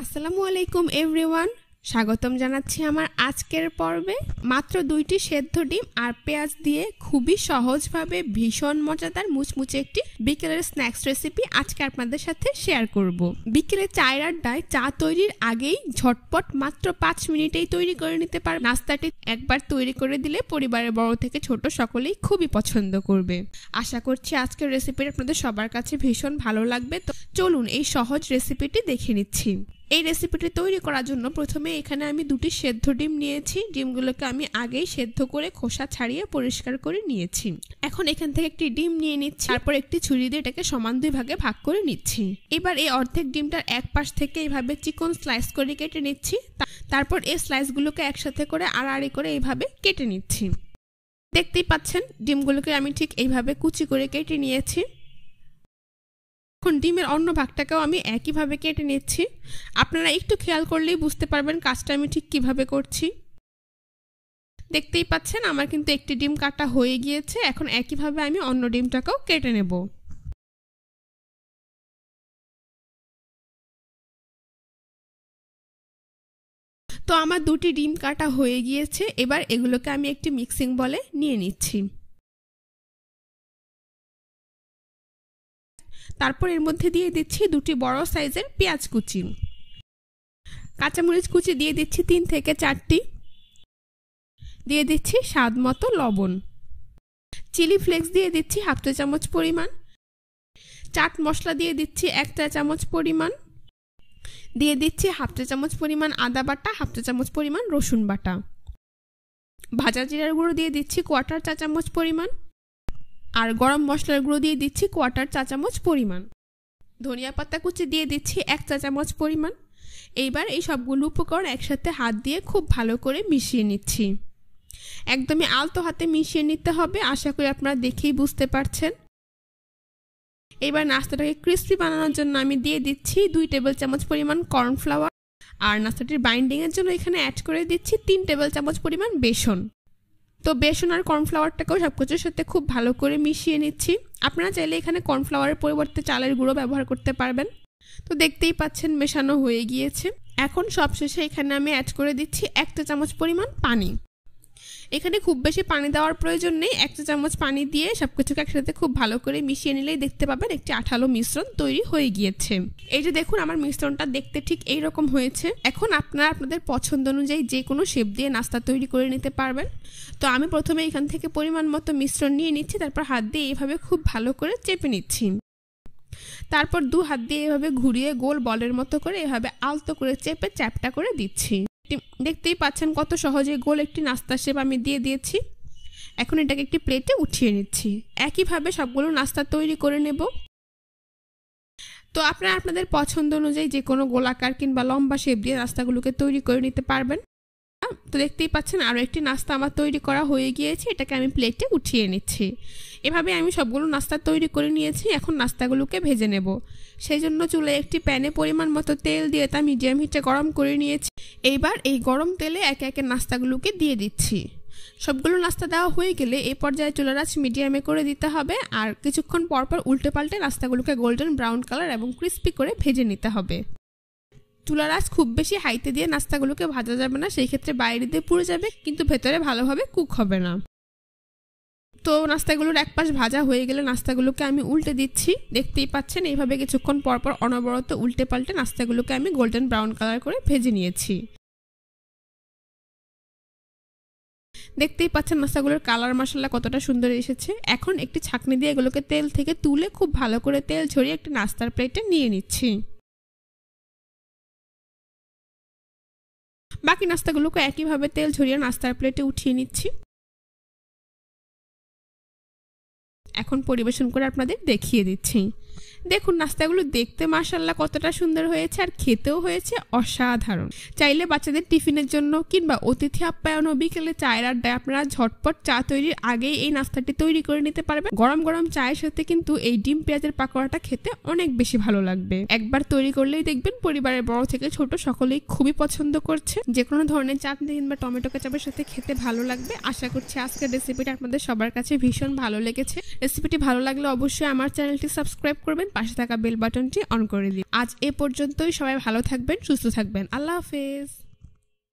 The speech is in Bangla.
আসসালামু আলাইকুম এভরিওয়ান, স্বাগতম জানাচ্ছি আমার আজকের পর্বে। মাত্র 2টি সেদ্ধ ডিম আর পেঁয়াজ দিয়ে খুবই সহজভাবে ভীষণ মজাদার মুচমুচে একটি বিকেলের স্ন্যাক্স রেসিপি আজকে আপনাদের সাথে শেয়ার করব। বিকেলে চায়ের আড্ডায় চা তৈরির আগেই ঝটপট মাত্র 5 মিনিটেই তৈরি করে নিতে পারবে। নাস্তাটি একবার তৈরি করে দিলে পরিবারের বড় থেকে ছোট সকলেই খুবই পছন্দ করবে। আশা করছি আজকের রেসিপিটা আপনাদের সবার কাছে ভীষণ ভালো লাগবে। তো চলুন এই সহজ রেসিপিটি দেখে নিচ্ছি। এই রেসিপিটি তৈরি করার জন্য প্রথমে এখানে আমি 2টি সেদ্ধ ডিম নিয়েছি। ডিমগুলোকে আমি আগেই সেদ্ধ করে খোসা ছাড়িয়ে পরিষ্কার করে নিয়েছি। এখন এখান থেকে একটি ডিম নিয়ে নিচ্ছি, তারপর একটি ছুরি দিয়ে এটাকে সমান 2 ভাগে ভাগ করে নিচ্ছি। এবার এই অর্ধেক ডিমটার এক পাশ থেকে এইভাবে চিকন স্লাইস করে কেটে নিচ্ছি। তারপর এই স্লাইসগুলোকে একসাথে করে আড়াআড়ি করে এইভাবে কেটে নিচ্ছি। দেখতেই পাচ্ছেন ডিমগুলোকে আমি ঠিক এইভাবে কুচি করে কেটে নিয়েছি। এখন ডিমের অন্য ভাগটাকেও আমি একইভাবে কেটে নিচ্ছি। আপনারা একটু খেয়াল করলেই বুঝতে পারবেন কাজটা আমি ঠিক কিভাবে করছি। দেখতেই পাচ্ছেন আমার কিন্তু একটি ডিম কাটা হয়ে গিয়েছে। এখন একইভাবে আমি অন্য ডিমটাকেও কেটে নেব। তো আমার 2টি ডিম কাটা হয়ে গিয়েছে। এবার এগুলোকে আমি একটি মিক্সিং বলে নিয়ে নিচ্ছি। তারপর এর মধ্যে দিয়ে দিচ্ছি 2টি বড় সাইজের পেঁয়াজ কুচি, কাঁচামরিচ কুচি দিয়ে দিচ্ছি 3 থেকে 4টি, দিয়ে দিচ্ছি স্বাদ মতো লবণ, চিলি ফ্লেক্স দিয়ে দিচ্ছি 1/2 চা চামচ পরিমাণ, চাট মশলা দিয়ে দিচ্ছি 1 চা চামচ পরিমাণ, দিয়ে দিচ্ছি 1/2 চা চামচ পরিমাণ আদা বাটা, 1/2 চা চামচ পরিমাণ রসুন বাটা, ভাজা জিরার গুঁড়ো দিয়ে দিচ্ছি 1/4 চা চামচ পরিমাণ, আর গরম মশলার গুঁড়ো দিয়ে দিচ্ছি 1/4 চা চামচ পরিমাণ, ধনিয়া পাতা কুচি দিয়ে দিচ্ছি 1 চা চামচ পরিমাণ। এইবার এই সবগুলো উপকরণ একসাথে হাত দিয়ে খুব ভালো করে মিশিয়ে নিচ্ছি। একদমই আলতো হাতে মিশিয়ে নিতে হবে। আশা করি আপনারা দেখেই বুঝতে পারছেন। এবার নাস্তাটাকে ক্রিস্পি বানানোর জন্য আমি দিয়ে দিচ্ছি 2 টেবিল চামচ পরিমাণ কর্নফ্লাওয়ার, আর নাস্তাটির বাইন্ডিংয়ের জন্য এখানে অ্যাড করে দিচ্ছি 3 টেবিল চামচ পরিমাণ বেসন। তো বেসন আর কর্নফ্লাওয়ারটাকেও সবকিছুর সাথে খুব ভালো করে মিশিয়ে নিচ্ছি। আপনারা চাইলে এখানে কর্নফ্লাওয়ারের পরিবর্তে চালের গুঁড়ো ব্যবহার করতে পারবেন। তো দেখতেই পাচ্ছেন মেশানো হয়ে গিয়েছে। এখন সবশেষে এখানে আমি অ্যাড করে দিচ্ছি 1 চা চামচ পরিমাণ পানি। এখানে খুব বেশি পানি দেওয়ার প্রয়োজন নেই। 1 চা চামচ পানি দিয়ে সবকিছুকে একসাথে খুব ভালো করে মিশিয়ে নিলেই দেখতে পাবেন একটি আঠালো মিশ্রণ তৈরি হয়ে গিয়েছে। এই যে দেখুন আমার মিশ্রণটা দেখতে ঠিক এই রকম হয়েছে। এখন আপনারা আপনাদের পছন্দ অনুযায়ী যে কোনো শেপ দিয়ে নাস্তা তৈরি করে নিতে পারবেন। তো আমি প্রথমে এখান থেকে পরিমাণ মতো মিশ্রণ নিয়ে নিচ্ছি, তারপর হাত দিয়ে এইভাবে খুব ভালো করে চেপে নিচ্ছি। তারপর 2 হাত দিয়ে এভাবে ঘুরিয়ে গোল বলের মতো করে এভাবে আলতো করে চেপে চ্যাপটা করে দিচ্ছি। দেখতেই পাচ্ছেন কত সহজে গোল একটি নাস্তা শেপ আমি দিয়ে দিয়েছি। এখন এটাকে একটি প্লেটে উঠিয়ে নিচ্ছি। একইভাবে সবগুলো নাস্তা তৈরি করে নেব। তো আপনারা আপনাদের পছন্দ অনুযায়ী যে কোনো গোলাকার কিংবা লম্বা শেপ দিয়ে নাস্তাগুলোকে তৈরি করে নিতে পারবেন। তো দেখতেই পাচ্ছেন আরও একটি নাস্তা আমার তৈরি করা হয়ে গিয়েছে। এটাকে আমি প্লেটে উঠিয়ে নিচ্ছি। এভাবে আমি সবগুলো নাস্তা তৈরি করে নিয়েছি। এখন নাস্তাগুলোকে ভেজে নেব। সেই জন্য চুলায় একটি প্যানে পরিমাণ মতো তেল দিয়ে তা মিডিয়াম হিটে গরম করে নিয়েছি। এইবার এই গরম তেলে একে একে নাস্তাগুলোকে দিয়ে দিচ্ছি। সবগুলো নাস্তা দেওয়া হয়ে গেলে এই পর্যায়ে চুলার আঁচ মিডিয়ামে করে দিতে হবে, আর কিছুক্ষণ পরপর উল্টে পাল্টে নাস্তাগুলোকে গোল্ডেন ব্রাউন কালার এবং ক্রিস্পি করে ভেজে নিতে হবে। চুলার আঁচ খুব বেশি হাইতে দিয়ে নাস্তাগুলোকে ভাজা যাবে না, সেই ক্ষেত্রে বাইরে দিয়ে পুড়ে যাবে কিন্তু ভেতরে ভালোভাবে কুক হবে না। তো নাস্তাগুলোর এক পাশ ভাজা হয়ে গেলে নাস্তাগুলোকে আমি উল্টে দিচ্ছি। দেখতেই পাচ্ছেন এইভাবে কিছুক্ষণ পরপর অনবরত উল্টে পাল্টে নাস্তাগুলোকে আমি গোল্ডেন ব্রাউন কালার করে ভেজে নিয়েছি। দেখতেই পাচ্ছেন নাস্তাগুলোর কালার মশলা কতটা সুন্দর এসেছে। এখন একটি ছাঁকনি দিয়ে এগুলোকে তেল থেকে তুলে খুব ভালো করে তেল ঝরিয়ে একটি নাস্তার প্লেটে নিয়ে নিচ্ছি। বাকি নাস্তাগুলোকে একইভাবে তেল ঝরিয়ে নাস্তার প্লেটে উঠিয়ে নিচ্ছি। এখন পরিবেশন করে আপনাদের দেখিয়ে দিচ্ছি। দেখুন নাস্তাগুলো দেখতে মাশাআল্লাহ কতটা সুন্দর হয়েছে, আর খেতেও হয়েছে অসাধারণ। চাইলে বাচ্চাদের টিফিনের জন্য কিংবা অতিথি আপ্যায়ন ও বিকেলে চায়ের আড্ডায় আপনারা ঝটপট চা তৈরির আগেই এই নাস্তাটি তৈরি করে নিতে পারবেন। গরম গরম চায়ের সাথে কিন্তু এই ডিম পেঁয়াজের পাকোড়াটা খেতে অনেক বেশি ভালো লাগবে। একবার তৈরি করলেই দেখবেন পরিবারের বড় থেকে ছোট সকলেই খুবই পছন্দ করছে। যে কোনো ধরনের চাটনি কিংবা টমেটো কেচাপের সাথে খেতে ভালো লাগবে। আশা করছি আজকের রেসিপিটা আপনাদের সবার কাছে ভীষণ ভালো লেগেছে। রেসিপিটি ভালো লাগলে অবশ্যই আমার চ্যানেলটি সাবস্ক্রাইব করবেন। পাশে থাকা বেল বাটনটি অন করে দিন। আজ এ পর্যন্তই। সবাই ভালো থাকবেন, সুস্থ থাকবেন। আল্লাহ হাফেজ।